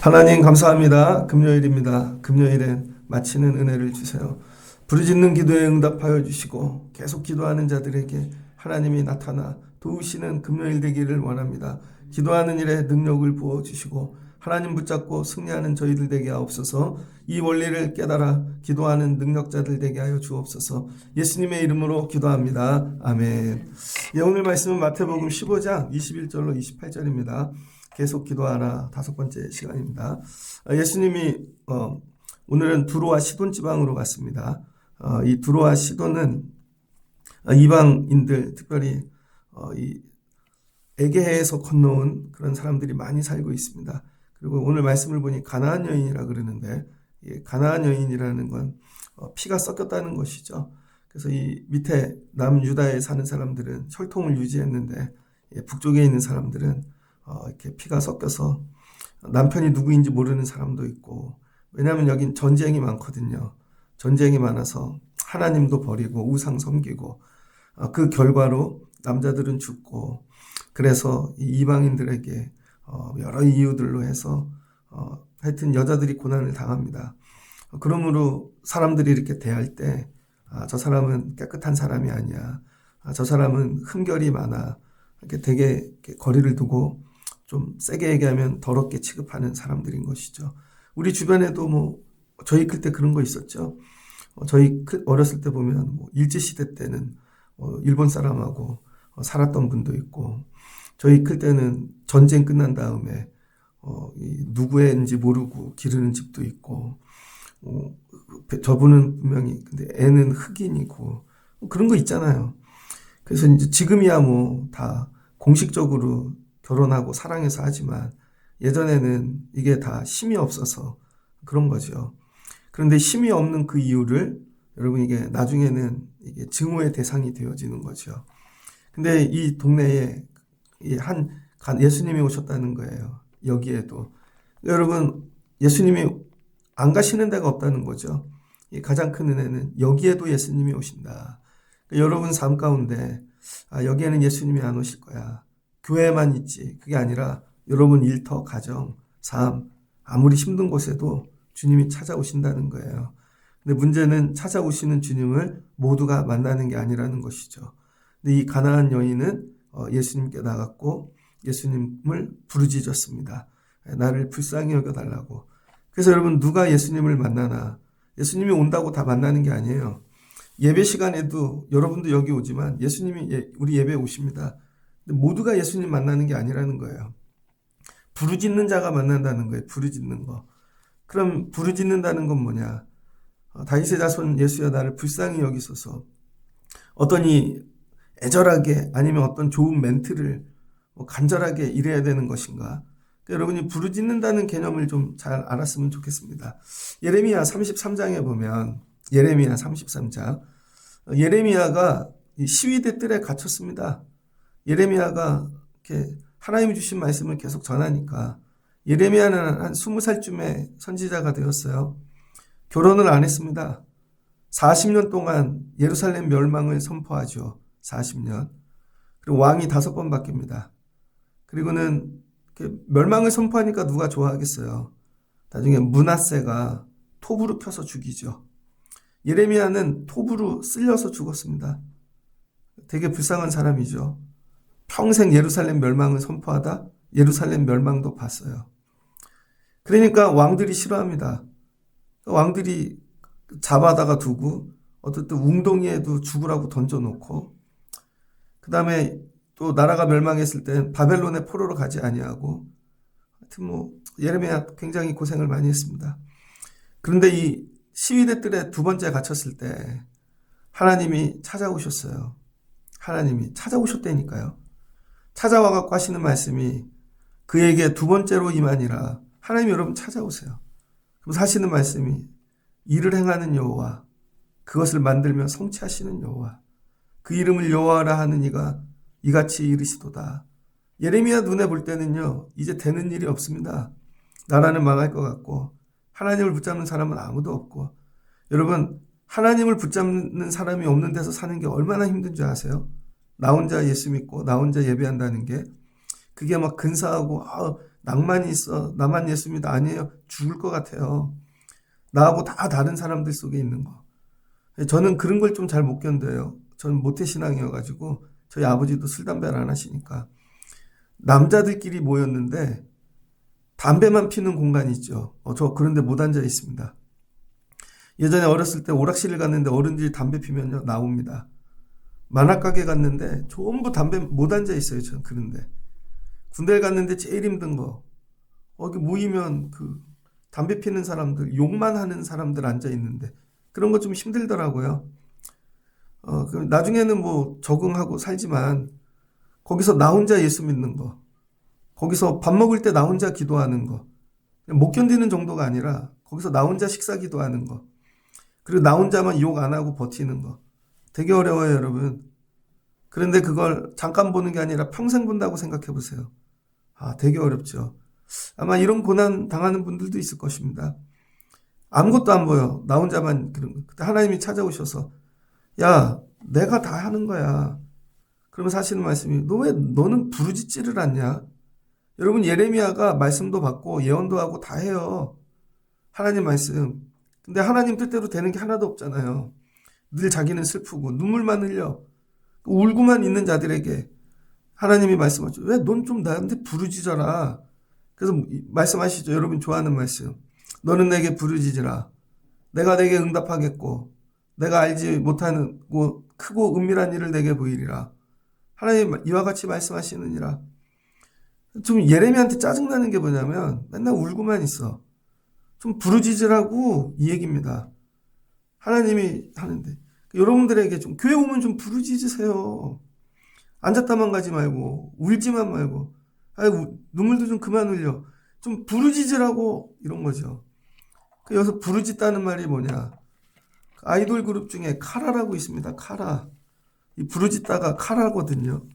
하나님 감사합니다. 금요일입니다. 금요일엔 마치는 은혜를 주세요. 부르짖는 기도에 응답하여 주시고 계속 기도하는 자들에게 하나님이 나타나 도우시는 금요일 되기를 원합니다. 기도하는 일에 능력을 부어주시고 하나님 붙잡고 승리하는 저희들 되게 하옵소서. 이 원리를 깨달아 기도하는 능력자들 되게 하여 주옵소서. 예수님의 이름으로 기도합니다. 아멘. 오늘 말씀은 마태복음 15장 21절로 28절입니다. 계속 기도하라 다섯 번째 시간입니다. 예수님이 오늘은 두로와 시돈 지방으로 갔습니다. 이 두로와 시돈은 이방인들, 특별히 이 에게해에서 건너온 그런 사람들이 많이 살고 있습니다. 그리고 오늘 말씀을 보니 가나안 여인이라 그러는데, 가나안 여인이라는 건 피가 섞였다는 것이죠. 그래서 이 밑에 남유다에 사는 사람들은 혈통을 유지했는데, 북쪽에 있는 사람들은 이렇게 피가 섞여서 남편이 누구인지 모르는 사람도 있고, 왜냐하면 여긴 전쟁이 많거든요. 전쟁이 많아서 하나님도 버리고 우상 섬기고, 그 결과로 남자들은 죽고, 그래서 이 이방인들에게 여러 이유들로 해서 하여튼 여자들이 고난을 당합니다. 그러므로 사람들이 이렇게 대할 때 저 사람은 깨끗한 사람이 아니야, 저 사람은 흠결이 많아, 이렇게 되게 이렇게 거리를 두고 좀 세게 얘기하면 더럽게 취급하는 사람들인 것이죠. 우리 주변에도 뭐 저희 클 때 그런 거 있었죠. 저희 어렸을 때 보면 뭐 일제시대 때는 일본 사람하고 살았던 분도 있고, 저희 클 때는 전쟁 끝난 다음에 누구인지 모르고 기르는 집도 있고, 저분은 분명히 근데 애는 흑인이고 그런 거 있잖아요. 그래서 이제 지금이야 뭐 다 공식적으로 결혼하고 사랑해서 하지만 예전에는 이게 다 힘이 없어서 그런 거죠. 그런데 힘이 없는 그 이유를 여러분 이게 나중에는 이게 증오의 대상이 되어지는 거죠. 근데 이 동네에 예수님이 오셨다는 거예요. 여기에도. 여러분, 예수님이 안 가시는 데가 없다는 거죠. 가장 큰 은혜는 여기에도 예수님이 오신다. 그러니까 여러분 삶 가운데 여기에는 예수님이 안 오실 거야, 교회만 있지, 그게 아니라 여러분 일터, 가정, 삶, 아무리 힘든 곳에도 주님이 찾아오신다는 거예요. 근데 문제는 찾아오시는 주님을 모두가 만나는 게 아니라는 것이죠. 근데 이 가나안 여인은 예수님께 나갔고 예수님을 부르짖었습니다. 나를 불쌍히 여겨달라고. 그래서 여러분, 누가 예수님을 만나나, 예수님이 온다고 다 만나는 게 아니에요. 예배 시간에도 여러분도 여기 오지만 예수님이 우리 예배에 오십니다. 근데 모두가 예수님 만나는 게 아니라는 거예요. 부르짖는 자가 만난다는 거예요. 부르짖는 거. 그럼 부르짖는다는 건 뭐냐? 다윗의 자손 예수여 나를 불쌍히 여기소서. 어떠니 애절하게 아니면 어떤 좋은 멘트를 간절하게 이래야 되는 것인가? 그러니까 여러분이 부르짖는다는 개념을 좀 잘 알았으면 좋겠습니다. 예레미야 33장에 보면, 예레미야 33장, 예레미야가 시위대 뜰에 갇혔습니다. 예레미야가 이렇게 하나님이 주신 말씀을 계속 전하니까 예레미야는 한 20살쯤에 선지자가 되었어요. 결혼을 안 했습니다. 40년 동안 예루살렘 멸망을 선포하죠. 40년. 그리고 왕이 5번 바뀝니다. 그리고는 멸망을 선포하니까 누가 좋아하겠어요. 나중에 므낫세가 톱으로 펴서 죽이죠. 예레미야는 톱으로 쓸려서 죽었습니다. 되게 불쌍한 사람이죠. 평생 예루살렘 멸망을 선포하다 예루살렘 멸망도 봤어요. 그러니까 왕들이 싫어합니다. 왕들이 잡아다가 두고 어쨌든 웅덩이에도 죽으라고 던져놓고, 그 다음에 또 나라가 멸망했을 때 바벨론의 포로로 가지 아니하고, 하여튼 뭐 예레미야 굉장히 고생을 많이 했습니다. 그런데 이 시위대 뜰에 2번째 갇혔을 때 하나님이 찾아오셨어요. 하나님이 찾아오셨다니까요. 찾아와갖고 하시는 말씀이 그에게 2번째로 임하니라. 하나님이 여러분 찾아오세요. 그래서 하시는 말씀이 일을 행하는 여호와, 그것을 만들며 성취하시는 여호와, 그 이름을 여호와라 하는 이가 이같이 이르시도다. 예레미야 눈에 볼 때는요, 이제 되는 일이 없습니다. 나라는 망할 것 같고 하나님을 붙잡는 사람은 아무도 없고, 여러분 하나님을 붙잡는 사람이 없는 데서 사는 게 얼마나 힘든 줄 아세요? 나 혼자 예수 믿고 나 혼자 예배한다는 게 그게 막 근사하고 낭만이 있어. 나만 예수 믿어. 아니에요. 죽을 것 같아요. 나하고 다 다른 사람들 속에 있는 거. 저는 그런 걸 좀 잘 못 견뎌요. 저는 모태신앙이어가지고 저희 아버지도 술, 담배를 안 하시니까 남자들끼리 모였는데 담배만 피는 공간이 있죠. 저 그런데 못 앉아 있습니다. 예전에 어렸을 때 오락실을 갔는데 어른들이 담배 피면요 나옵니다. 만화가게 갔는데 전부 담배 못 앉아 있어요. 저는 그런데 군대를 갔는데 제일 힘든 거 거기 모이면 그 담배 피는 사람들 욕만 하는 사람들 앉아 있는데 그런 거 좀 힘들더라고요. 나중에는 뭐 적응하고 살지만 거기서 나 혼자 예수 믿는 거 거기서 밥 먹을 때 나 혼자 기도하는 거 못 견디는 정도가 아니라 거기서 나 혼자 식사 기도하는 거 그리고 나 혼자만 욕 안 하고 버티는 거 되게 어려워요, 여러분. 그런데 그걸 잠깐 보는 게 아니라 평생 본다고 생각해 보세요. 되게 어렵죠. 아마 이런 고난 당하는 분들도 있을 것입니다. 아무것도 안 보여. 나 혼자만 그런 거. 그때 하나님이 찾아오셔서 야, 내가 다 하는 거야. 그러면서 하시는 말씀이 너는 부르짖지를 않냐? 여러분 예레미야가 말씀도 받고 예언도 하고 다 해요. 하나님 말씀. 근데 하나님 뜻대로 되는 게 하나도 없잖아요. 늘 자기는 슬프고 눈물만 흘려. 울고만 있는 자들에게 하나님이 말씀하죠. 왜 넌 좀 나한테 부르짖어라. 그래서 말씀하시죠. 여러분 좋아하는 말씀. 너는 내게 부르짖으라. 내가 내게 응답하겠고 내가 알지 못하는 크고 은밀한 일을 내게 보이리라. 하나님 이와 같이 말씀하시느니라. 좀 예레미야한테 짜증나는 게 뭐냐면 맨날 울고만 있어. 좀 부르짖으라고 이 얘기입니다. 하나님이 하는데 여러분들에게 좀 교회 오면 좀 부르짖으세요. 앉았다만 가지 말고 울지만 말고 눈물도 좀 그만 흘려. 좀 부르짖으라고 이런 거죠. 여기서 부르짖다는 말이 뭐냐. 아이돌 그룹 중에 카라라고 있습니다. 카라. 이 부르짖다가 카라거든요.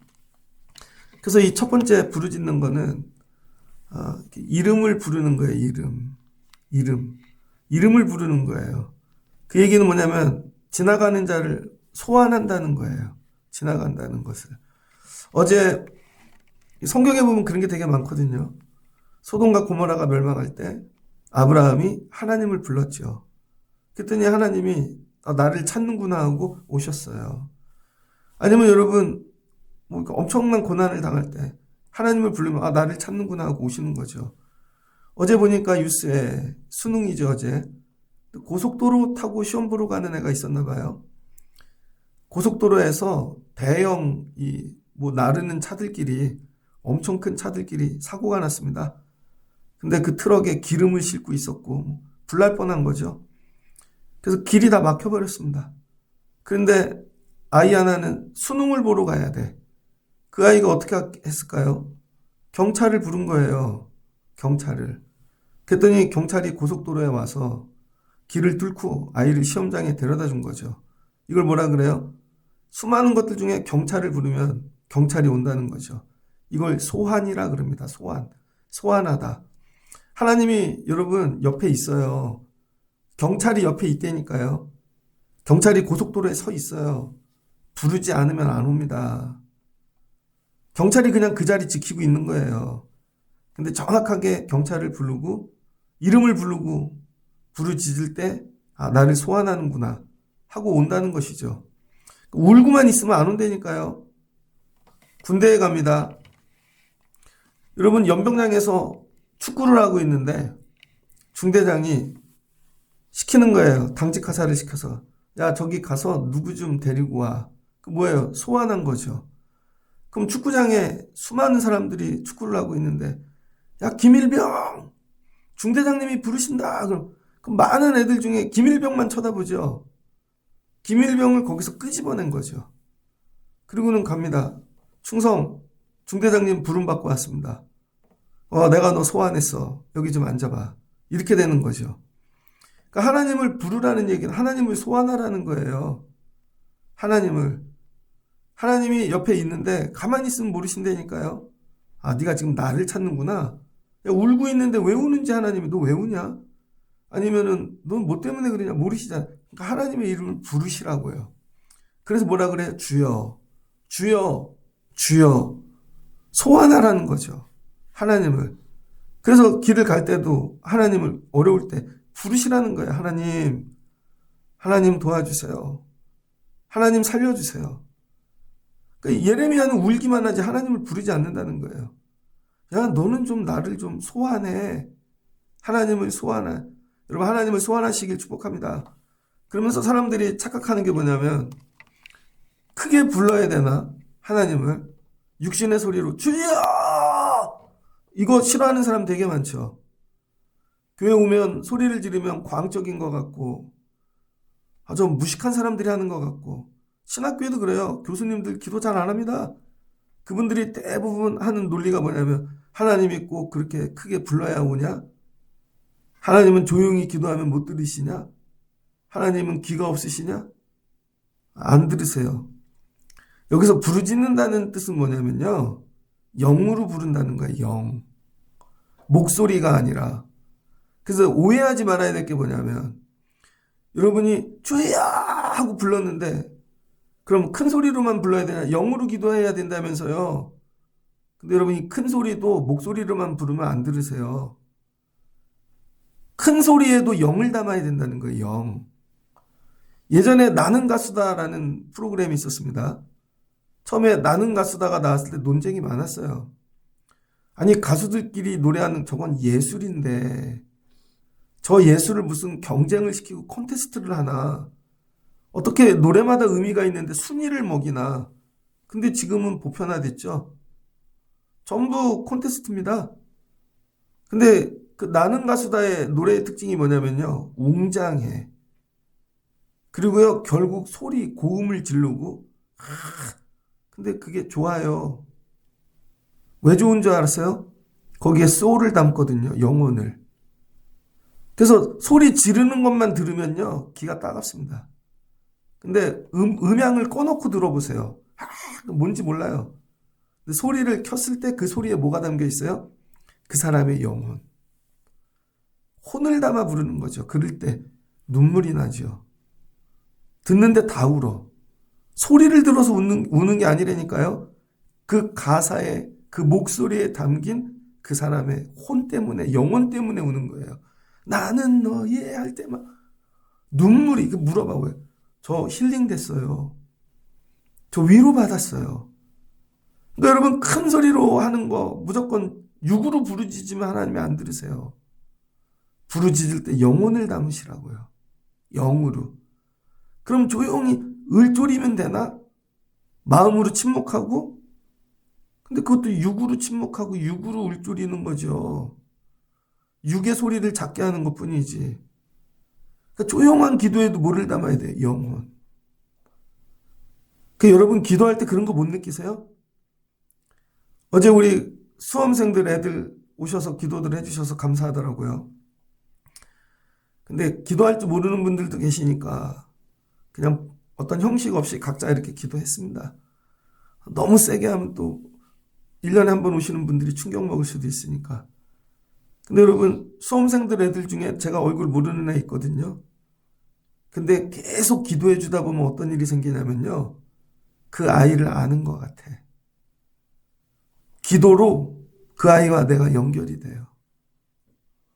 그래서 이 첫 번째 부르짖는 거는 이름을 부르는 거예요. 이름을 부르는 거예요. 그 얘기는 뭐냐면 지나가는 자를 소환한다는 거예요. 지나간다는 것을. 어제 성경에 보면 그런 게 되게 많거든요. 소돔과 고모라가 멸망할 때 아브라함이 하나님을 불렀죠. 그랬더니 하나님이 나를 찾는구나 하고 오셨어요. 아니면 여러분 뭐 엄청난 고난을 당할 때 하나님을 부르면 나를 찾는구나 하고 오시는 거죠. 어제 보니까 뉴스에 수능이죠. 어제 고속도로 타고 시험 보러 가는 애가 있었나 봐요. 고속도로에서 대형 나르는 차들끼리 엄청 큰 차들끼리 사고가 났습니다. 근데 그 트럭에 기름을 싣고 있었고 불날 뻔한 거죠. 그래서 길이 다 막혀버렸습니다. 그런데 아이 하나는 수능을 보러 가야 돼. 그 아이가 어떻게 했을까요? 경찰을 부른 거예요. 경찰을. 그랬더니 경찰이 고속도로에 와서 길을 뚫고 아이를 시험장에 데려다 준 거죠. 이걸 뭐라 그래요? 수많은 것들 중에 경찰을 부르면 경찰이 온다는 거죠. 이걸 소환이라 그럽니다. 소환하다. 하나님이 여러분 옆에 있어요. 경찰이 옆에 있다니까요. 경찰이 고속도로에 서 있어요. 부르지 않으면 안 옵니다. 경찰이 그냥 그 자리 지키고 있는 거예요. 근데 정확하게 경찰을 부르고 이름을 부르고 부르짖을 때 나를 소환하는구나 하고 온다는 것이죠. 울고만 있으면 안 온다니까요. 군대에 갑니다. 여러분 연병장에서 축구를 하고 있는데 중대장이 시키는 거예요. 당직 하사를 시켜서 야 저기 가서 누구 좀 데리고 와. 그 뭐예요? 소환한 거죠. 그럼 축구장에 수많은 사람들이 축구를 하고 있는데 야 김일병 중대장님이 부르신다. 그럼 많은 애들 중에 김일병만 쳐다보죠. 김일병을 거기서 끄집어낸 거죠. 그리고는 갑니다. 충성 중대장님 부름 받고 왔습니다. 내가 너 소환했어. 여기 좀 앉아봐. 이렇게 되는 거죠. 그러니까 하나님을 부르라는 얘기는 하나님을 소환하라는 거예요. 하나님이 옆에 있는데 가만히 있으면 모르신다니까요. 네가 지금 나를 찾는구나. 야, 울고 있는데 왜 우는지 하나님이 너 왜 우냐? 아니면은 넌 뭐 때문에 그러냐? 모르시잖아. 그러니까 하나님의 이름을 부르시라고요. 그래서 뭐라 그래요? 주여, 주여, 주여. 소환하라는 거죠. 하나님을. 그래서 길을 갈 때도 하나님을 어려울 때 부르시라는 거예요. 하나님, 하나님 도와주세요. 하나님 살려주세요. 그러니까 예레미야는 울기만 하지 하나님을 부르지 않는다는 거예요. 야, 너는 좀 나를 좀 소환해. 하나님을 소환해. 여러분, 하나님을 소환하시길 축복합니다. 그러면서 사람들이 착각하는 게 뭐냐면 크게 불러야 되나? 하나님을 육신의 소리로 주여! 이거 싫어하는 사람 되게 많죠. 교회 오면 소리를 지르면 광적인 것 같고 아주 무식한 사람들이 하는 것 같고 신학교에도 그래요. 교수님들 기도 잘 안 합니다. 그분들이 대부분 하는 논리가 뭐냐면 하나님이 꼭 그렇게 크게 불러야 오냐? 하나님은 조용히 기도하면 못 들으시냐? 하나님은 귀가 없으시냐? 안 들으세요. 여기서 부르짖는다는 뜻은 뭐냐면요. 영으로 부른다는 거예요. 영. 목소리가 아니라. 그래서 오해하지 말아야 될 게 뭐냐면 여러분이 주여 하고 불렀는데 그럼 큰 소리로만 불러야 되나? 영으로 기도해야 된다면서요. 근데 여러분이 큰 소리도 목소리로만 부르면 안 들으세요. 큰 소리에도 영을 담아야 된다는 거예요. 영. 예전에 나는 가수다라는 프로그램이 있었습니다. 처음에 나는 가수다가 나왔을 때 논쟁이 많았어요. 아니 가수들끼리 노래하는 저건 예술인데 저 예술을 무슨 경쟁을 시키고 콘테스트를 하나. 어떻게 노래마다 의미가 있는데 순위를 먹이나. 근데 지금은 보편화됐죠. 전부 콘테스트입니다. 근데 그 나는 가수다의 노래의 특징이 뭐냐면요. 웅장해. 그리고요, 결국 소리, 고음을 지르고, 근데 그게 좋아요. 왜 좋은 줄 알았어요? 거기에 소울을 담거든요. 영혼을. 그래서 소리 지르는 것만 들으면요, 귀가 따갑습니다. 근데 음향을 꺼놓고 들어보세요. 뭔지 몰라요. 근데 소리를 켰을 때 그 소리에 뭐가 담겨 있어요? 그 사람의 영혼. 혼을 담아 부르는 거죠. 그럴 때 눈물이 나죠. 듣는데 다 울어. 소리를 들어서 우는 게 아니라니까요. 그 가사에, 그 목소리에 담긴 그 사람의 혼 때문에, 영혼 때문에 우는 거예요. 나는 너의 할 때만 눈물이, 물어봐요. 저 힐링 됐어요. 저 위로 받았어요. 그러니까 여러분 큰 소리로 하는 거 무조건 육으로 부르짖으면 하나님이 안 들으세요. 부르짖을 때 영혼을 담으시라고요. 영으로. 그럼 조용히 을조리면 되나? 마음으로 침묵하고? 근데 그것도 육으로 침묵하고 육으로 을조리는 거죠. 육의 소리를 작게 하는 것 뿐이지. 그러니까 조용한 기도에도 뭐를 담아야 돼? 영혼. 여러분 기도할 때 그런 거 못 느끼세요? 어제 우리 수험생들 애들 오셔서 기도들 해주셔서 감사하더라고요. 근데 기도할 줄 모르는 분들도 계시니까 그냥 어떤 형식 없이 각자 이렇게 기도했습니다. 너무 세게 하면 또 1년에 한 번 오시는 분들이 충격 먹을 수도 있으니까. 근데 여러분 수험생들 애들 중에 제가 얼굴 모르는 애 있거든요. 근데 계속 기도해 주다 보면 어떤 일이 생기냐면요. 그 아이를 아는 것 같아. 기도로 그 아이와 내가 연결이 돼요.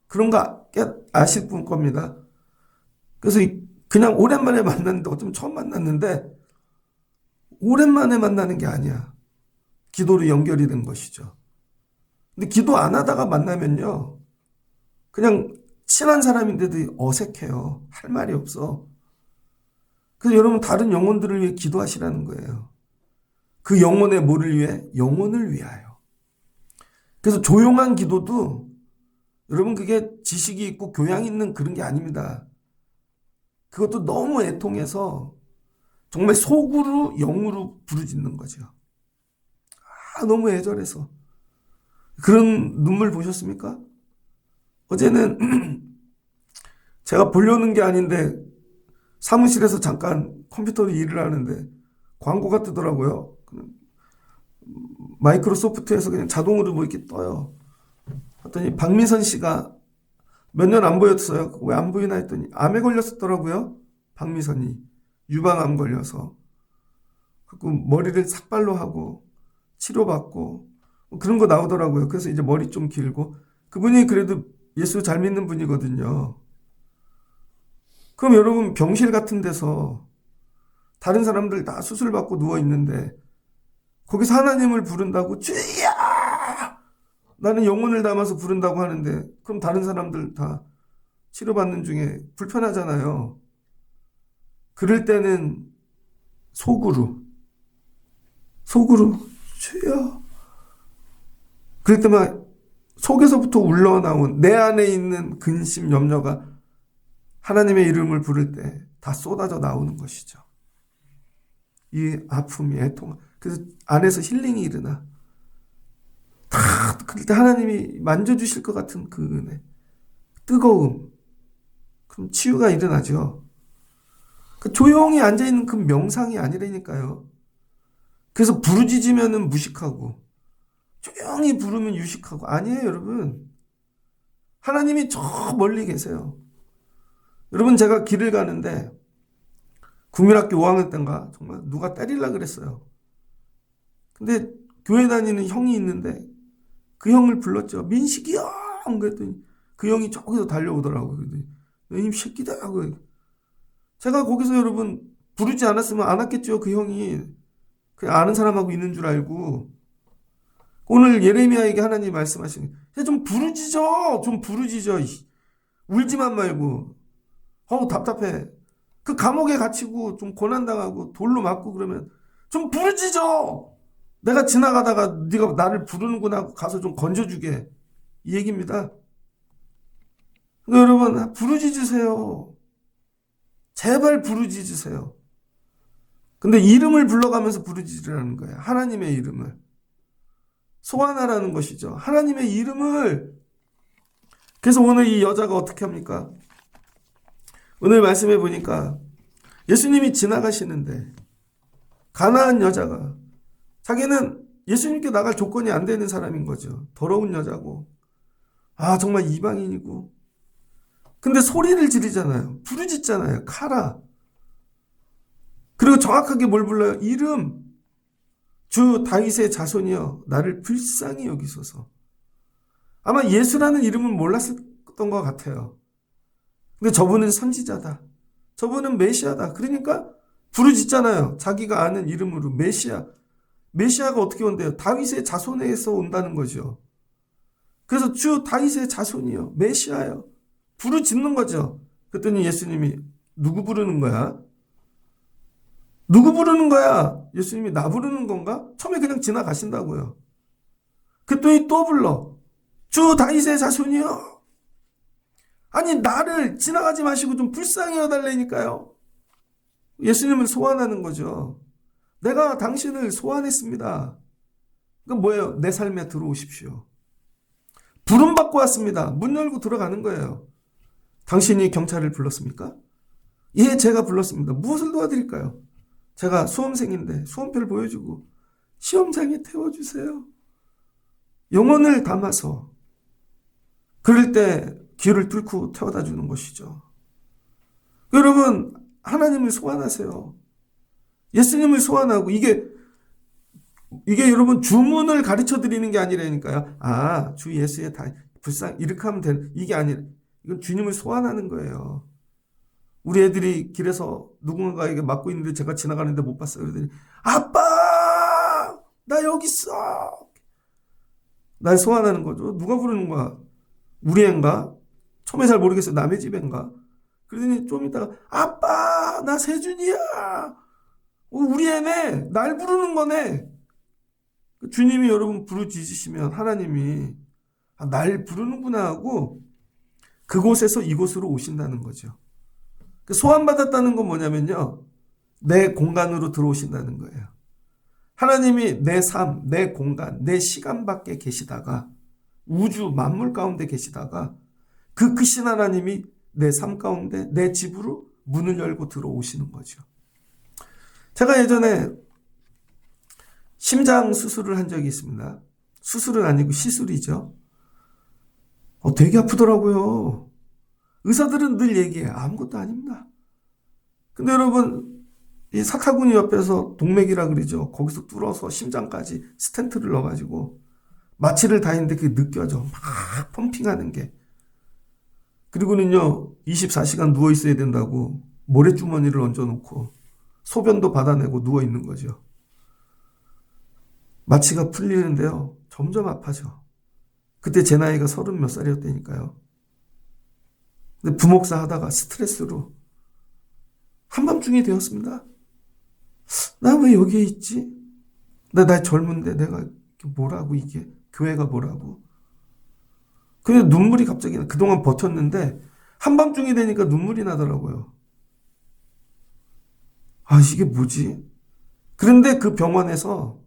그런 거 아실 분 겁니다. 그래서 그냥 오랜만에 만났는데 어쩌면 처음 만났는데 오랜만에 만나는 게 아니야. 기도로 연결이 된 것이죠. 근데 기도 안 하다가 만나면요. 그냥 친한 사람인데도 어색해요. 할 말이 없어. 그래서 여러분 다른 영혼들을 위해 기도하시라는 거예요. 그 영혼의 뭐를 위해? 영혼을 위하여. 그래서 조용한 기도도 여러분 그게 지식이 있고 교양 있는 그런 게 아닙니다. 그것도 너무 애통해서 정말 속으로 영으로 부르짖는 거죠. 너무 애절해서. 그런 눈물 보셨습니까? 어제는 제가 보려는 게 아닌데 사무실에서 잠깐 컴퓨터로 일을 하는데 광고가 뜨더라고요. 마이크로소프트에서 그냥 자동으로 뭐 이렇게 떠요. 했더니 박미선 씨가 몇 년 안 보였어요. 왜 안 보이나 했더니 암에 걸렸었더라고요. 박미선이 유방암 걸려서 그 머리를 삭발로 하고 치료받고 그런 거 나오더라고요. 그래서 이제 머리 좀 길고 그분이 그래도 예수 잘 믿는 분이거든요. 그럼 여러분 병실 같은 데서 다른 사람들 다 수술받고 누워 있는데 거기서 하나님을 부른다고 주여! 나는 영혼을 담아서 부른다고 하는데 그럼 다른 사람들 다 치료받는 중에 불편하잖아요. 그럴 때는 속으로 주여. 그럴 때만 속에서부터 울러나온 내 안에 있는 근심, 염려가 하나님의 이름을 부를 때 다 쏟아져 나오는 것이죠. 이 아픔이 애통, 그래서 안에서 힐링이 일어나. 다 그럴 때 하나님이 만져주실 것 같은 그 은혜, 뜨거움, 그럼 치유가 일어나죠. 그 조용히 앉아있는 그 명상이 아니라니까요. 그래서 부르짖으면 무식하고 조용히 부르면 유식하고 아니에요, 여러분. 하나님이 저 멀리 계세요. 여러분, 제가 길을 가는데 국민학교 5학년 때인가 정말 누가 때리려고 그랬어요. 근데 교회 다니는 형이 있는데 그 형을 불렀죠. 민식이 형! 그랬더니 그 형이 저기서 달려오더라고요. 그랬더니 이 새끼다 하고. 제가 거기서 여러분 부르지 않았으면 안 왔겠죠. 그 형이 그냥 아는 사람하고 있는 줄 알고. 오늘 예레미야에게 하나님이 말씀하시는 좀 부르짖어. 좀 부르짖어. 울지만 말고. 답답해. 그 감옥에 갇히고 좀 고난당하고 돌로 맞고 그러면 좀 부르짖어. 내가 지나가다가 네가 나를 부르는구나 하고 가서 좀 건져주게. 이 얘기입니다. 여러분 부르짖으세요. 제발 부르짖으세요. 근데 이름을 불러가면서 부르짖으라는 거예요. 하나님의 이름을. 소환하라는 것이죠. 하나님의 이름을. 그래서 오늘 이 여자가 어떻게 합니까? 오늘 말씀해 보니까 예수님이 지나가시는데 가나안 여자가 자기는 예수님께 나갈 조건이 안 되는 사람인 거죠. 더러운 여자고 정말 이방인이고 근데 소리를 지르잖아요. 부르짖잖아요. 카라. 그리고 정확하게 뭘 불러요? 이름. 주 다윗의 자손이여 나를 불쌍히 여기소서. 아마 예수라는 이름은 몰랐었던 것 같아요. 근데 저분은 선지자다. 저분은 메시아다. 그러니까 부르짖잖아요. 자기가 아는 이름으로 메시아. 메시아가 어떻게 온대요? 다윗의 자손에서 온다는 거죠. 그래서 주 다윗의 자손이요. 메시아요. 부르짖는 거죠. 그랬더니 예수님이 누구 부르는 거야? 누구 부르는 거야? 예수님이 나 부르는 건가? 처음에 그냥 지나가신다고요. 그랬더니 또 불러. 주 다윗의 자손이요. 아니 나를 지나가지 마시고 좀 불쌍히 여달라니까요. 예수님을 소환하는 거죠. 내가 당신을 소환했습니다. 그건 뭐예요? 내 삶에 들어오십시오. 부름받고 왔습니다. 문 열고 들어가는 거예요. 당신이 경찰을 불렀습니까? 예, 제가 불렀습니다. 무엇을 도와드릴까요? 제가 수험생인데 수험표를 보여주고 시험장에 태워주세요. 영혼을 담아서 그럴 때 길을 뚫고 태워다 주는 것이죠. 여러분 하나님을 소환하세요. 예수님을 소환하고 이게 여러분 주문을 가르쳐 드리는 게 아니라니까요. 주 예수의 다 불쌍 이렇게 하면 되는 이게 아니라 이건 주님을 소환하는 거예요. 우리 애들이 길에서 누군가에게 맞고 있는데 제가 지나가는데 못 봤어요. 그러더니 아빠 나 여기 있어. 날 소환하는 거죠. 누가 부르는 거야? 우리 애인가? 처음에 잘 모르겠어요. 남의 집 애인가? 그러더니 좀 이따가 아빠 나 세준이야. 우리 애네. 날 부르는 거네. 주님이 여러분 부르짖으시면 하나님이 날 부르는구나 하고 그곳에서 이곳으로 오신다는 거죠. 소환받았다는 건 뭐냐면요. 내 공간으로 들어오신다는 거예요. 하나님이 내 삶, 내 공간, 내 시간 밖에 계시다가 우주 만물 가운데 계시다가 그 크신 하나님이 내 삶 가운데 내 집으로 문을 열고 들어오시는 거죠. 제가 예전에 심장 수술을 한 적이 있습니다. 수술은 아니고 시술이죠. 되게 아프더라고요. 의사들은 늘 얘기해요. 아무것도 아닙니다. 근데 여러분, 이 사타구니 옆에서 동맥이라 그러죠. 거기서 뚫어서 심장까지 스텐트를 넣어가지고 마취를 다 했는데 그게 느껴져. 막 펌핑하는 게. 그리고는요, 24시간 누워있어야 된다고 모래주머니를 얹어놓고 소변도 받아내고 누워있는 거죠. 마취가 풀리는데요, 점점 아파져. 그때 제 나이가 30 몇 살이었다니까요. 근데 부목사 하다가 스트레스로 한밤중이 되었습니다. 나 왜 여기에 있지? 나 젊은데 내가 뭐라고 이게 교회가 뭐라고? 근데 눈물이 갑자기 그동안 버텼는데 한밤중이 되니까 눈물이 나더라고요. 아, 이게 뭐지? 그런데 그 병원에서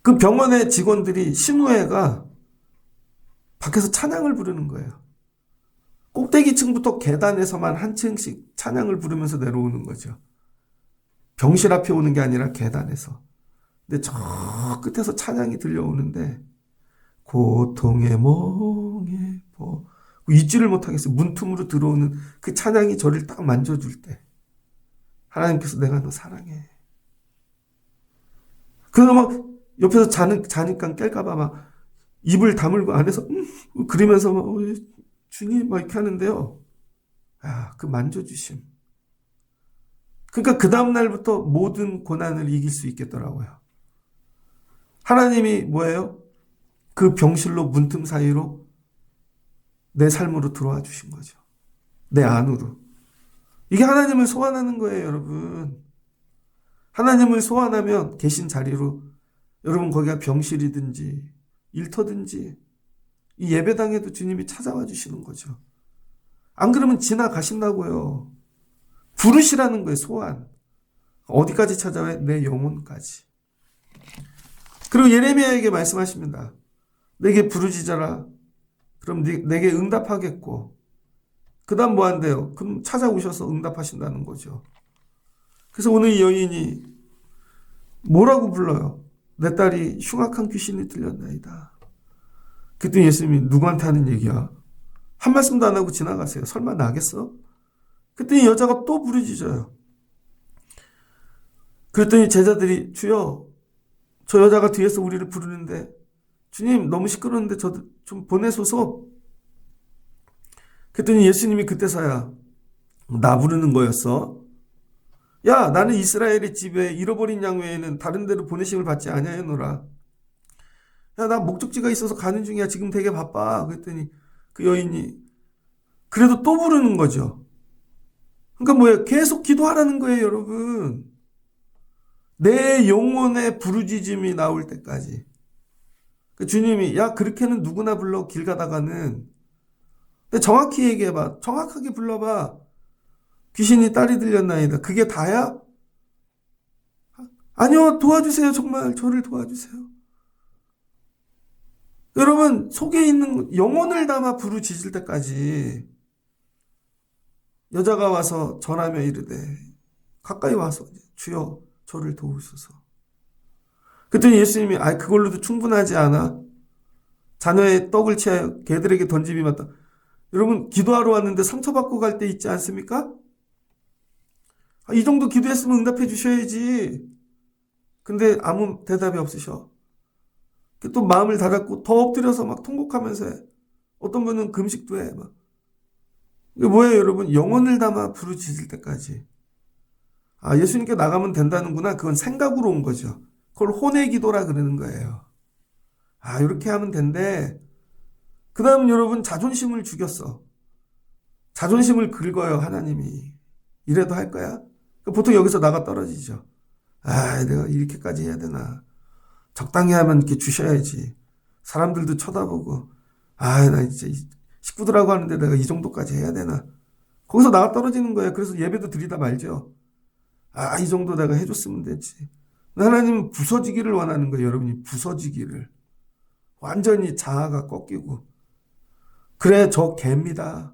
그 병원의 직원들이 신우회가 밖에서 찬양을 부르는 거예요. 꼭대기층부터 계단에서만 한 층씩 찬양을 부르면서 내려오는 거죠. 병실 앞에 오는 게 아니라 계단에서. 근데 저 끝에서 찬양이 들려오는데 고통의 멍에 잊지를 못하겠어요. 문틈으로 들어오는 그 찬양이 저를 딱 만져줄 때 하나님께서 내가 너 사랑해. 그래서 막 옆에서 자니까 깰까봐 막 입을 다물고 안에서 그러면서 막 주님 막 이렇게 하는데요. 아, 그 만져주심. 그러니까 그 다음날부터 모든 고난을 이길 수 있겠더라고요. 하나님이 뭐예요? 그 병실로 문틈 사이로 내 삶으로 들어와 주신 거죠. 내 안으로. 이게 하나님을 소환하는 거예요, 여러분. 하나님을 소환하면 계신 자리로 여러분 거기가 병실이든지 일터든지 이 예배당에도 주님이 찾아와 주시는 거죠. 안 그러면 지나가신다고요. 부르시라는 거예요, 소환. 어디까지 찾아와요? 내 영혼까지. 그리고 예레미야에게 말씀하십니다. 내게 부르짖어라. 그럼 내게 응답하겠고. 그 다음 뭐 한대요? 그럼 찾아오셔서 응답하신다는 거죠. 그래서 오늘 이 여인이 뭐라고 불러요? 내 딸이 흉악한 귀신이 들렸나이다. 그랬더니 예수님이 누구한테 하는 얘기야? 한 말씀도 안 하고 지나가세요. 설마 나겠어? 그랬더니 여자가 또 부르짖어요. 그랬더니 제자들이 주여, 저 여자가 뒤에서 우리를 부르는데 주님 너무 시끄러운데 저 좀 보내소서. 그랬더니 예수님이 그때서야 나 부르는 거였어. 야, 나는 이스라엘의 집에 잃어버린 양 외에는 다른 데로 보내심을 받지 아니하였노라. 야, 나 목적지가 있어서 가는 중이야. 지금 되게 바빠. 그랬더니 그 여인이 그래도 또 부르는 거죠. 그러니까 뭐예요? 계속 기도하라는 거예요, 여러분. 내 영혼의 부르짖음이 나올 때까지. 주님이 야, 그렇게는 누구나 불러 길 가다가는. 근데 정확히 얘기해봐. 정확하게 불러봐. 귀신이 딸이 들렸나이다. 그게 다야? 아니요, 도와주세요. 정말 저를 도와주세요. 여러분, 속에 있는 영혼을 담아 부르짖을 때까지 여자가 와서 전하며 이르되 가까이 와서 주여 저를 도우소서. 그랬더니 예수님이 그걸로도 충분하지 않아. 자녀의 떡을 취하여 개들에게 던짐이 맞다. 여러분, 기도하러 왔는데 상처받고 갈 때 있지 않습니까? 이 정도 기도했으면 응답해 주셔야지. 근데 아무 대답이 없으셔. 또 마음을 닫았고 더 엎드려서 막 통곡하면서 해. 어떤 분은 금식도 해. 막. 이게 뭐예요, 여러분? 영혼을 담아 부르짖을 때까지. 예수님께 나가면 된다는구나. 그건 생각으로 온 거죠. 그걸 혼의 기도라 그러는 거예요. 이렇게 하면 된대. 그 다음 여러분 자존심을 죽였어. 자존심을 긁어요, 하나님이. 이래도 할 거야? 보통 여기서 나가 떨어지죠. 내가 이렇게까지 해야 되나. 적당히 하면 이렇게 주셔야지. 사람들도 쳐다보고, 나 진짜 식구들하고 하는데 내가 이 정도까지 해야 되나. 거기서 나가 떨어지는 거예요. 그래서 예배도 드리다 말죠. 이 정도 내가 해줬으면 됐지. 하나님은 부서지기를 원하는 거예요. 여러분이 부서지기를. 완전히 자아가 꺾이고. 그래, 저 개입니다.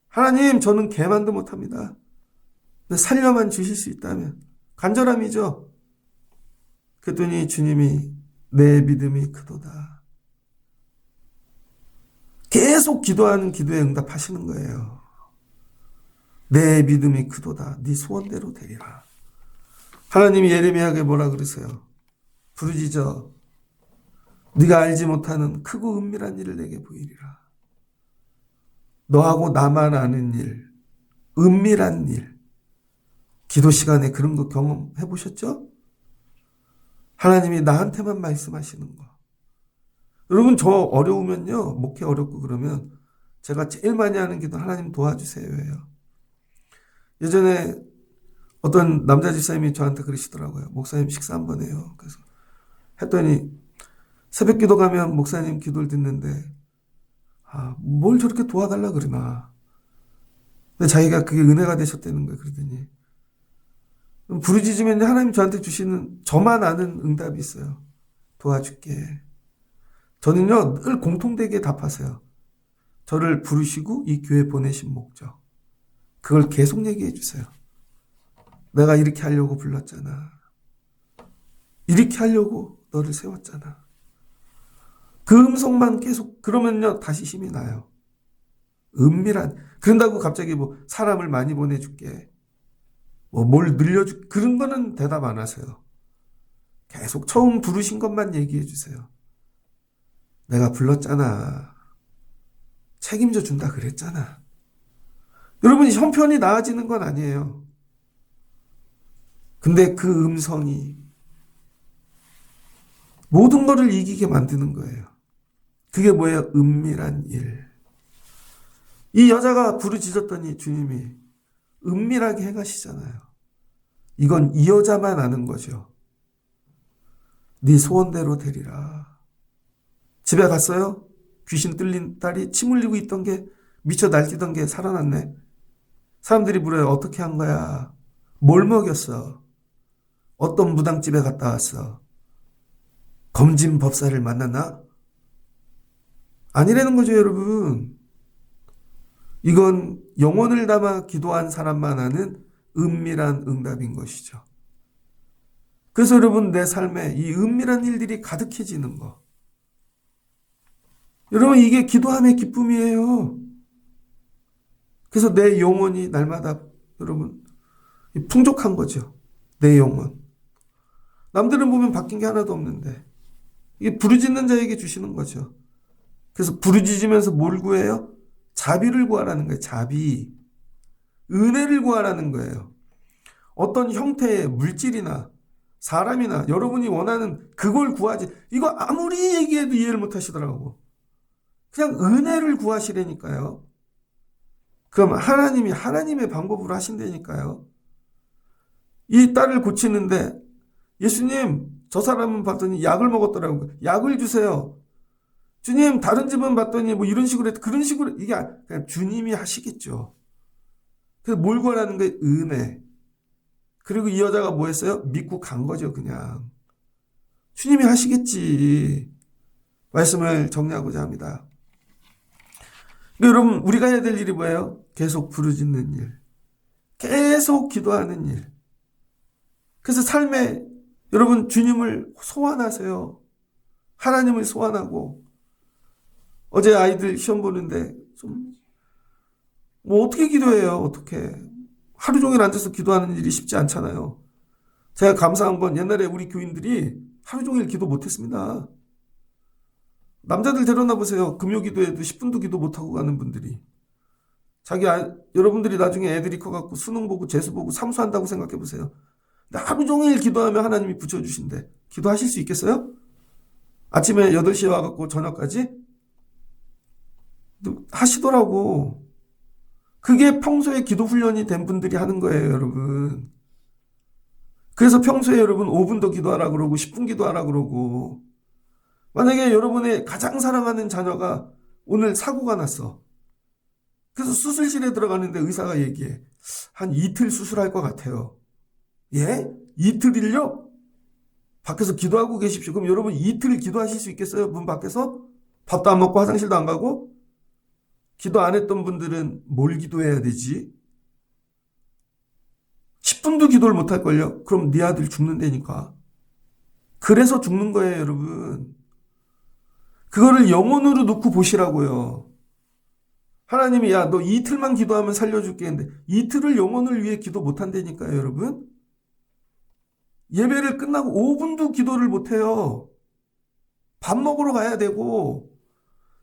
하나님, 저는 개만도 못합니다. 살려만 주실 수 있다면. 간절함이죠. 그랬더니 주님이 내 믿음이 크도다. 계속 기도하는 기도에 응답하시는 거예요. 내 믿음이 크도다. 네 소원대로 되리라. 하나님이 예레미야에게 뭐라 그러세요? 부르짖어 네가 알지 못하는 크고 은밀한 일을 내게 보이리라. 너하고 나만 아는 일, 은밀한 일. 기도 시간에 그런 거 경험해 보셨죠? 하나님이 나한테만 말씀하시는 거. 여러분 저 어려우면요. 목회 어렵고 그러면 제가 제일 많이 하는 기도 하나님 도와주세요예요. 예전에 어떤 남자 집사님이 저한테 그러시더라고요. 목사님 식사 한번 해요. 그래서 했더니 새벽 기도 가면 목사님 기도를 듣는데 뭘 저렇게 도와달라 그러나. 근데 자기가 그게 은혜가 되셨다는 거예요. 그러더니 부르짖으면 하나님 저한테 주시는 저만 아는 응답이 있어요. 도와줄게. 저는요 늘 공통되게 답하세요. 저를 부르시고 이 교회 보내신 목적. 그걸 계속 얘기해 주세요. 내가 이렇게 하려고 불렀잖아. 이렇게 하려고 너를 세웠잖아. 그 음성만 계속 그러면요 다시 힘이 나요. 은밀한. 그런다고 갑자기 뭐 사람을 많이 보내줄게. 뭐 뭘 늘려줄 그런 거는 대답 안 하세요. 계속 처음 부르신 것만 얘기해 주세요. 내가 불렀잖아. 책임져 준다 그랬잖아. 여러분 형편이 나아지는 건 아니에요. 근데 그 음성이 모든 것을 이기게 만드는 거예요. 그게 뭐예요? 은밀한 일. 이 여자가 부르짖었더니 주님이 은밀하게 행하시잖아요. 이건 이 여자만 아는 거죠. 네 소원대로 되리라. 집에 갔어요? 귀신 뚫린 딸이 침 흘리고 있던 게 미쳐 날뛰던 게 살아났네. 사람들이 물어요. 어떻게 한 거야? 뭘 먹였어? 어떤 무당집에 갔다 왔어? 검진 법사를 만났나? 아니라는 거죠, 여러분. 이건 영혼을 담아 기도한 사람만 아는 은밀한 응답인 것이죠. 그래서 여러분 내 삶에 이 은밀한 일들이 가득해지는 거. 여러분 이게 기도함의 기쁨이에요. 그래서 내 영혼이 날마다 여러분 풍족한 거죠. 내 영혼. 남들은 보면 바뀐 게 하나도 없는데 이게 부르짖는 자에게 주시는 거죠. 그래서 부르짖으면서 뭘 구해요? 자비를 구하라는 거예요. 자비. 은혜를 구하라는 거예요. 어떤 형태의 물질이나 사람이나 여러분이 원하는 그걸 구하지. 이거 아무리 얘기해도 이해를 못 하시더라고. 그냥 은혜를 구하시라니까요. 그럼 하나님이 하나님의 방법으로 하신다니까요. 이 딸을 고치는데 예수님 저 사람은 봤더니 약을 먹었더라고요. 약을 주세요. 주님 다른 집은 봤더니 뭐 이런 식으로 그런 식으로 이게 그냥 주님이 하시겠죠. 그래서 뭘 구하라는 거예요? 은혜. 그리고 이 여자가 뭐 했어요? 믿고 간 거죠 그냥. 주님이 하시겠지. 말씀을 정리하고자 합니다. 여러분 우리가 해야 될 일이 뭐예요? 계속 부르짖는 일. 계속 기도하는 일. 그래서 삶에 여러분 주님을 소환하세요. 하나님을 소환하고 어제 아이들 시험 보는데 뭐 어떻게 기도해요? 어떻게 하루 종일 앉아서 기도하는 일이 쉽지 않잖아요. 제가 감사한 건 옛날에 우리 교인들이 하루 종일 기도 못했습니다. 남자들 데려나 보세요. 금요 기도에도 10분도 기도 못하고 가는 분들이. 여러분들이 나중에 애들이 커갖고 수능 보고 재수 보고 삼수한다고 생각해 보세요. 근데 하루 종일 기도하면 하나님이 붙여주신대. 기도하실 수 있겠어요? 아침에 8시에 와갖고 저녁까지? 하시더라고. 그게 평소에 기도 훈련이 된 분들이 하는 거예요, 여러분. 그래서 평소에 여러분 5분 더 기도하라 그러고 10분 기도하라 그러고 만약에 여러분의 가장 사랑하는 자녀가 오늘 사고가 났어. 그래서 수술실에 들어가는데 의사가 얘기해. 한 이틀 수술할 것 같아요. 예? 이틀일요? 밖에서 기도하고 계십시오. 그럼 여러분 이틀 기도하실 수 있겠어요? 문 밖에서? 밥도 안 먹고 화장실도 안 가고? 기도 안 했던 분들은 뭘 기도해야 되지? 10분도 기도를 못 할걸요? 그럼 네 아들 죽는다니까. 그래서 죽는 거예요, 여러분. 그거를 영혼으로 놓고 보시라고요. 하나님이 야, 너 이틀만 기도하면 살려줄게 했는데 이틀을 영혼을 위해 기도 못한다니까요, 여러분. 예배를 끝나고 5분도 기도를 못해요. 밥 먹으러 가야 되고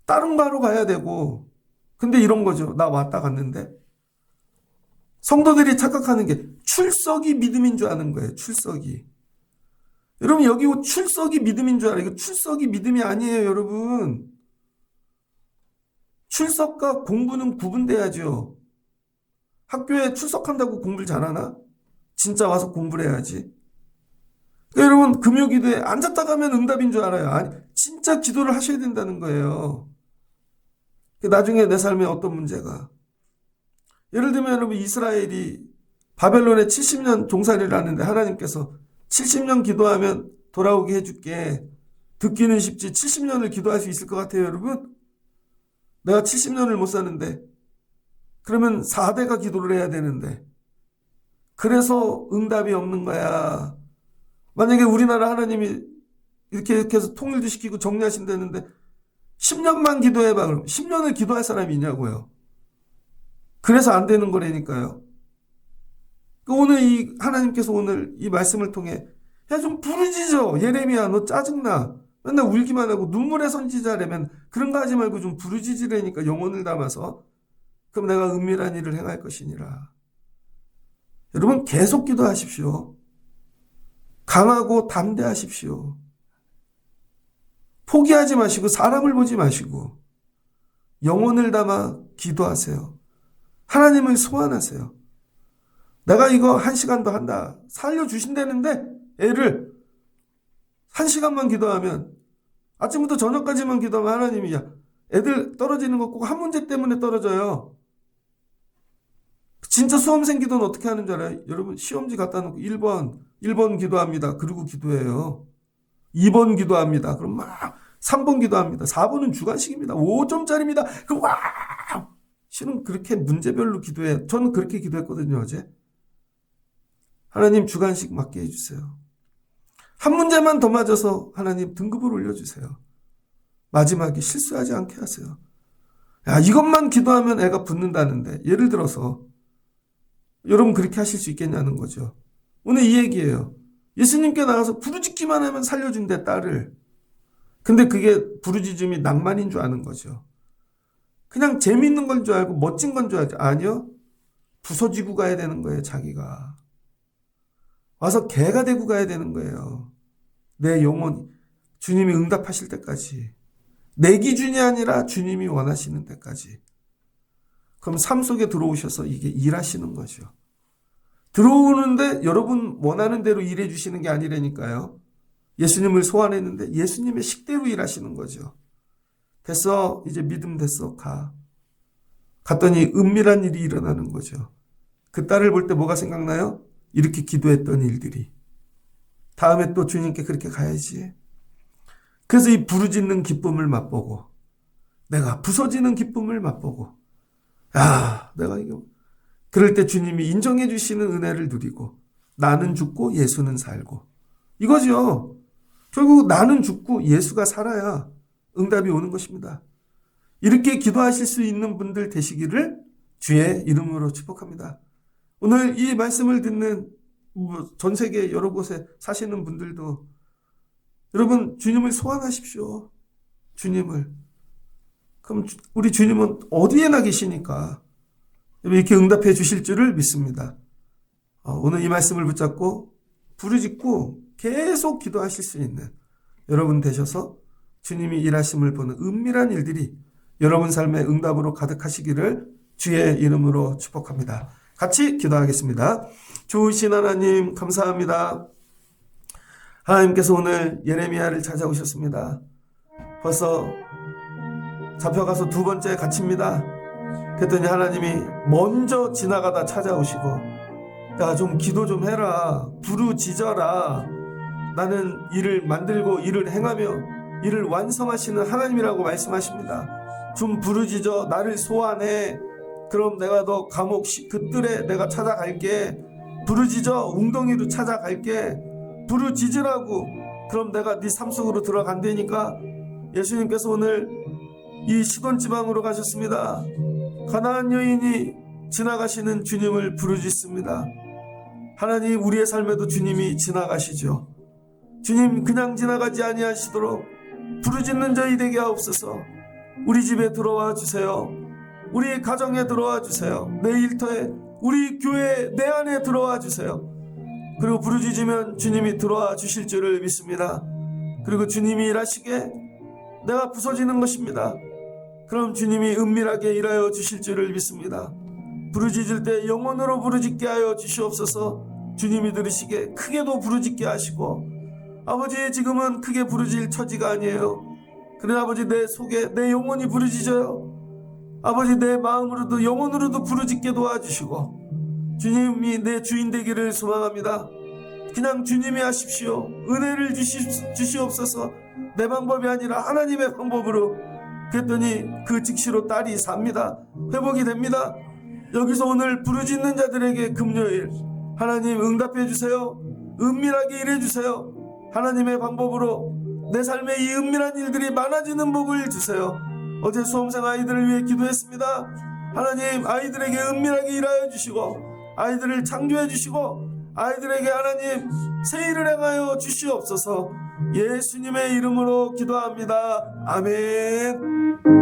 다른 거 하러 가야 되고. 근데 이런 거죠. 나 왔다 갔는데. 성도들이 착각하는 게 출석이 믿음인 줄 아는 거예요. 출석이. 여러분 여기 출석이 믿음인 줄 알아요. 이거 출석이 믿음이 아니에요, 여러분. 출석과 공부는 구분돼야죠. 학교에 출석한다고 공부를 잘하나? 진짜 와서 공부를 해야지. 그러니까 여러분 금요기도에 앉았다 가면 응답인 줄 알아요. 아니, 진짜 기도를 하셔야 된다는 거예요. 나중에 내 삶에 어떤 문제가. 예를 들면 여러분 이스라엘이 바벨론에 70년 종살이를 하는데 하나님께서 70년 기도하면 돌아오게 해줄게. 듣기는 쉽지 70년을 기도할 수 있을 것 같아요, 여러분? 내가 70년을 못 사는데 그러면 4대가 기도를 해야 되는데 그래서 응답이 없는 거야. 만약에 우리나라 하나님이 이렇게 해서 통일도 시키고 정리하신다는데 10년만 기도해봐. 그럼 10년을 기도할 사람이 있냐고요. 그래서 안 되는 거라니까요. 오늘 이 하나님께서 오늘 이 말씀을 통해 야 좀 부르짖어. 예레미야 너 짜증나. 맨날 울기만 하고 눈물의 선지자라면 그런 거 하지 말고 좀 부르짖으라니까 영혼을 담아서. 그럼 내가 은밀한 일을 행할 것이니라. 여러분 계속 기도하십시오. 강하고 담대하십시오. 포기하지 마시고 사람을 보지 마시고 영혼을 담아 기도하세요. 하나님을 소환하세요. 내가 이거 1시간도 한다. 살려주신다는데 애를 1시간만 기도하면 아침부터 저녁까지만 기도하면 하나님이 야 애들 떨어지는 거 꼭 한 문제 때문에 떨어져요. 진짜 수험생 기도는 어떻게 하는 줄 알아요? 여러분 시험지 갖다 놓고 1번 기도합니다. 그리고 기도해요. 2번 기도합니다. 그럼 막 3번 기도합니다. 4번은 주관식입니다. 5점짜리입니다. 그럼 와! 실은 그렇게 문제별로 기도해요. 저는 그렇게 기도했거든요, 어제. 하나님 주관식 맞게 해주세요. 한 문제만 더 맞아서 하나님 등급을 올려주세요. 마지막에 실수하지 않게 하세요. 야, 이것만 기도하면 애가 붙는다는데 예를 들어서 여러분 그렇게 하실 수 있겠냐는 거죠. 오늘 이 얘기예요. 예수님께 나가서 부르짖기만 하면 살려준대 딸을. 근데 그게 부르짖음이 낭만인 줄 아는 거죠. 그냥 재밌는 건 줄 알고 멋진 건 줄 알죠. 아니요. 부서지고 가야 되는 거예요. 자기가. 와서 개가 되고 가야 되는 거예요. 내 영혼 주님이 응답하실 때까지. 내 기준이 아니라 주님이 원하시는 때까지. 그럼 삶 속에 들어오셔서 이게 일하시는 거죠. 들어오는데 여러분 원하는 대로 일해 주시는 게 아니라니까요. 예수님을 소환했는데 예수님의 식대로 일하시는 거죠. 됐어. 이제 믿음 됐어. 가. 갔더니 은밀한 일이 일어나는 거죠. 그 딸을 볼 때 뭐가 생각나요? 이렇게 기도했던 일들이. 다음에 또 주님께 그렇게 가야지. 그래서 이 부르짖는 기쁨을 맛보고 내가 부서지는 기쁨을 맛보고 야, 내가 이거 그럴 때 주님이 인정해 주시는 은혜를 누리고 나는 죽고 예수는 살고 이거죠. 결국 나는 죽고 예수가 살아야 응답이 오는 것입니다. 이렇게 기도하실 수 있는 분들 되시기를 주의 이름으로 축복합니다. 오늘 이 말씀을 듣는 전 세계 여러 곳에 사시는 분들도 여러분 주님을 소환하십시오. 주님을. 그럼 우리 주님은 어디에나 계시니까 이렇게 응답해 주실 줄을 믿습니다. 오늘 이 말씀을 붙잡고 부르짖고 계속 기도하실 수 있는 여러분 되셔서 주님이 일하심을 보는 은밀한 일들이 여러분 삶의 응답으로 가득하시기를 주의 이름으로 축복합니다. 같이 기도하겠습니다. 좋으신 하나님 감사합니다. 하나님께서 오늘 예레미야를 찾아오셨습니다. 벌써 잡혀가서 2번째 갇힙니다. 그랬더니 하나님이 먼저 지나가다 찾아오시고 야, 좀 기도 좀 해라. 부르짖어라. 나는 일을 만들고 일을 행하며 일을 완성하시는 하나님이라고 말씀하십니다. 좀 부르짖어. 나를 소환해. 그럼 내가 너 감옥 그 뜰에 내가 찾아갈게. 부르짖어. 웅덩이로 찾아갈게. 부르짖으라고. 그럼 내가 네 삶 속으로 들어간다니까. 예수님께서 오늘 이 시돈 지방으로 가셨습니다. 가나안 여인이 지나가시는 주님을 부르짖습니다. 하나님, 우리의 삶에도 주님이 지나가시죠. 주님, 그냥 지나가지 아니하시도록 부르짖는 저희 되게 하옵소서. 우리 집에 들어와 주세요. 우리 가정에 들어와 주세요. 내 일터에, 우리 교회 내 안에 들어와 주세요. 그리고 부르짖으면 주님이 들어와 주실 줄을 믿습니다. 그리고 주님이 일하시게 내가 부서지는 것입니다. 그럼 주님이 은밀하게 일하여 주실 줄을 믿습니다. 부르짖을 때 영혼으로 부르짖게 하여 주시옵소서. 주님이 들으시게 크게도 부르짖게 하시고, 아버지, 지금은 크게 부르짖을 처지가 아니에요. 그래 아버지, 내 속에 내 영혼이 부르짖어요. 아버지, 내 마음으로도 영혼으로도 부르짖게 도와주시고, 주님이 내 주인 되기를 소망합니다. 그냥 주님이 하십시오. 은혜를 주시옵소서. 내 방법이 아니라 하나님의 방법으로. 그랬더니 그 즉시로 딸이 삽니다. 회복이 됩니다. 여기서 오늘 부르짖는 자들에게 금요일 하나님 응답해 주세요. 은밀하게 일해 주세요. 하나님의 방법으로 내 삶에 이 은밀한 일들이 많아지는 복을 주세요. 어제 수험생 아이들을 위해 기도했습니다. 하나님, 아이들에게 은밀하게 일하여 주시고, 아이들을 창조해 주시고, 아이들에게 하나님 새 일을 행하여 주시옵소서. 예수님의 이름으로 기도합니다. 아멘.